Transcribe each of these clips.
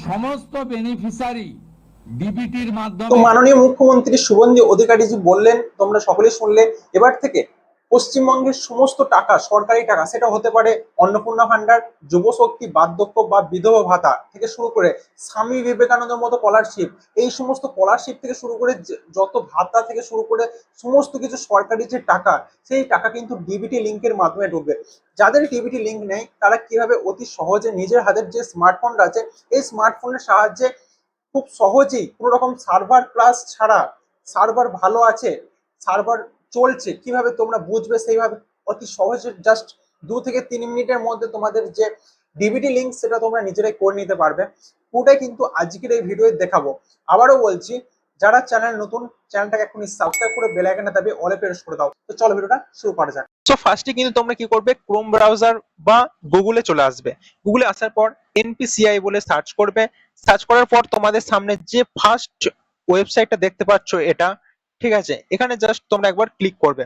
সমস্ত বেনিফিশিয়ারি ডিবিটির তো মাধ্যমে। মাননীয় মুখ্যমন্ত্রী শুভেন্দু অধিকারীজি বললেন, তোমরা সকলেই শুনলে, এবার থেকে পশ্চিমবঙ্গের সমস্ত টাকা, সরকারি টাকা, সেটা হতে পারে অন্নপূর্ণা ভান্ডার, যুবশক্তি, বার্ধক্য বা বিধবা ভাতা থেকে শুরু করে স্বামী বিবেকানন্দের মতো স্কলারশিপ, এই সমস্ত স্কলারশিপ থেকে শুরু করে যত ভাতা থেকে শুরু করে সমস্ত কিছু সরকারি যে টাকা, সেই টাকা কিন্তু ডিবিটি লিঙ্কের মাধ্যমে ঢুকবে। যাদের ডিবিটি লিঙ্ক নেই তারা কিভাবে অতি সহজে নিজের হাতের যে স্মার্টফোন আছে, এই স্মার্টফোনের সাহায্যে খুব সহজেই কোনো রকম সার্ভার ক্লাস ছাড়া, সার্ভার ভালো আছে, সার্ভার চলছে, কিভাবে তোমরা বুঝবে সেইভাবে অতি সহজে জাস্ট 2 থেকে 3 মিনিটের মধ্যে তোমাদের যে ডিবিটি লিঙ্ক সেটা তোমরা নিজেরাই করে নিতে পারবে। পুরোটাই কিন্তু আজকের এই ভিডিওতে দেখাবো। আবারও বলছি, যারা চ্যানেল নতুন, চ্যানেলটাকে এখনই সাবস্ক্রাইব করে বেল আইকনে দাবিয়ে অলে প্রেস করে দাও। তো চলো ভিডিওটা শুরু করা যাক। সো ফার্স্টে কিন্তু তোমরা কি করবে, ক্রোম ব্রাউজার বা গুগলে চলে আসবে। গুগলে আসার পর এনপিসিআই বলে সার্চ করবে। সার্চ করার পর তোমাদের সামনে যে ফার্স্ট ওয়েবসাইটটা দেখতে পাচ্ছ এটা, ঠিক আছে, এখানে জাস্ট তোমরা একবার ক্লিক করবে।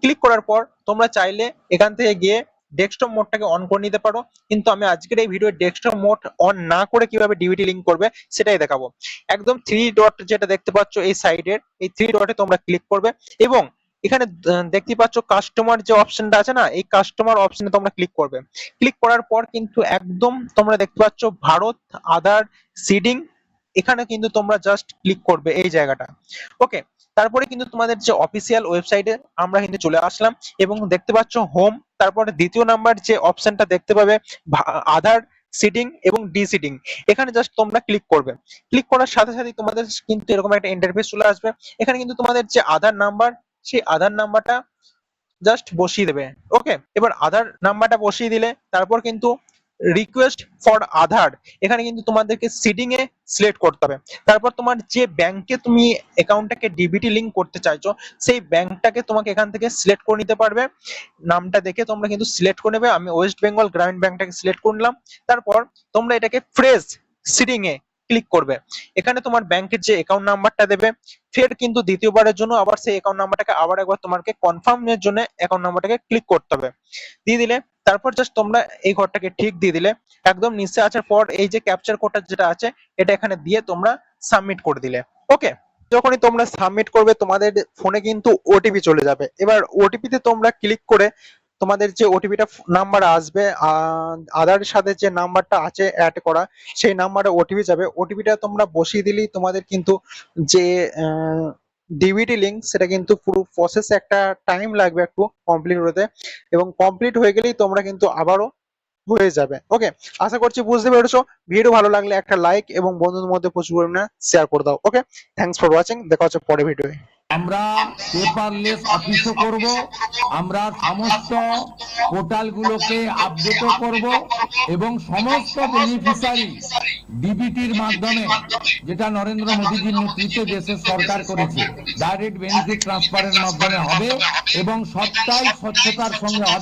ক্লিক করার পর তোমরা চাইলে এখান থেকে গিয়ে ডেস্কটপ মোডটাকে অন করে নিতে পারো, কিন্তু আমি আজকের এই ভিডিও ডেস্কটপ মোড অন না করে কিভাবে ডিবিটি লিংক করবে সেটাই দেখাবো। একদম 3 ডট যেটা দেখতে পাচ্ছ এই সাইডের, এই 3 ডটে তোমরা ক্লিক করবে এবং এখানে দেখতে পাচ্ছ কাস্টমার যে অপশনটা আছে না, এই কাস্টমার অপশনে তোমরা ক্লিক করবে। ক্লিক করার পর কিন্তু একদম তোমরা দেখতে পাচ্ছ ভারত আধার সিডিং, এখানে কিন্তু তোমরা জাস্ট ক্লিক করবে এই জায়গাটা। ওকে, তারপরে কিন্তু তোমাদের যে অফিসিয়াল ওয়েবসাইটে আমরা কিন্তু চলে আসলাম এবং দেখতে পাচ্ছ হোম, তারপরে দ্বিতীয় নাম্বার যে অপশনটা দেখতে পাবে আধার সিডিং এবং ডি সিডিং, এখানে জাস্ট তোমরা ক্লিক করবে। ক্লিক করার সাথে সাথে তোমাদের কিন্তু এরকম একটা ইন্টারফেস চলে আসবে। এখানে কিন্তু তোমাদের যে আধার নাম্বার, সেই আধার নাম্বারটা জাস্ট বসিয়ে দেবে। ওকে, এবার আধার নাম্বারটা বসিয়ে দিলে তারপর কিন্তু রিকোয়েস্ট ফর আধার, এখানে কিন্তু তোমাদেরকে সিডিং এ সিলেক্ট করতে হবে। তারপর তোমার যে ব্যাংকে তুমি অ্যাকাউন্টটাকে ডিবিটি লিংক করতে চাইছো, সেই ব্যাংকটাকে তোমাকে এখান থেকে সিলেক্ট করে নিতে পারবে। নামটা দেখে তোমরা কিন্তু সিলেক্ট করে নেবে। আমি ওয়েস্ট বেঙ্গল গ্রামীণ ব্যাংকটাকে সিলেক্ট করে নিলাম। তারপর তোমরা এটাকে ফ্রেশ সিডিং এ ক্লিক করবে। এখানে তোমার ব্যাংকের যে অ্যাকাউন্ট নাম্বারটা দেবে, ফের কিন্তু দ্বিতীয়বারের জন্য আবার সেই অ্যাকাউন্ট নাম্বারটাকে আবার একবার তোমাকে কনফার্মের জন্য অ্যাকাউন্ট নাম্বারটাকে ক্লিক করতে হবে। দিয়ে দিলে তারপর জাস্ট তোমরা এই ঘরটাকে ঠিক দিয়ে দিলে, একদম নিচে আসার পর এই যে ক্যাপচার কোডটা যেটা আছে এটা এখানে দিয়ে তোমরা সাবমিট করে দিলে। ওকে, যখনই তোমরা সাবমিট করবে তোমাদের ফোনে কিন্তু ওটিপি চলে যাবে। এবার ওটিপিতে তোমরা ক্লিক করে তোমাদের যে ওটিপিটা নাম্বার আসবে, আধারের সাথে যে নাম্বারটা আছে অ্যাড করা, সেই নাম্বারে ওটিপি যাবে। ওটিপিটা তোমরা বসিয়ে দিলেই তোমাদের কিন্তু যে ডিবিটি লিংক সেটা কিন্তু পুরো প্রসেস একটা টাইম লাগবে একটু কমপ্লিট হতে, এবং কমপ্লিট হয়ে গেলেই তোমরা কিন্তু আবারও হয়ে যাবে। ওকে, আশা করছি বুঝতে পেরেছো। ভিডিও ভালো লাগলে একটা লাইক এবং বন্ধুদের মধ্যে প্রচুর পরিমাণে শেয়ার করে দাও। ওকে, থ্যাঙ্কস ফর ওয়াচিং, দেখা হচ্ছে পরের ভিডিওয়ে। আমরা পেপারলেস অফিসও করব, আমরা সমস্ত পোর্টালগুলোকে আপডেটও করব এবং সমস্ত বেনিফিশিয়ারি ডিবিটির মাধ্যমে, যেটা নরেন্দ্র মোদীজির নেতৃত্বে দেশের সরকার করেছে, ডাইরেক্ট বেনিফিট ট্রান্সফারের মাধ্যমে হবে এবং সবটাই স্বচ্ছতার সঙ্গে হবে।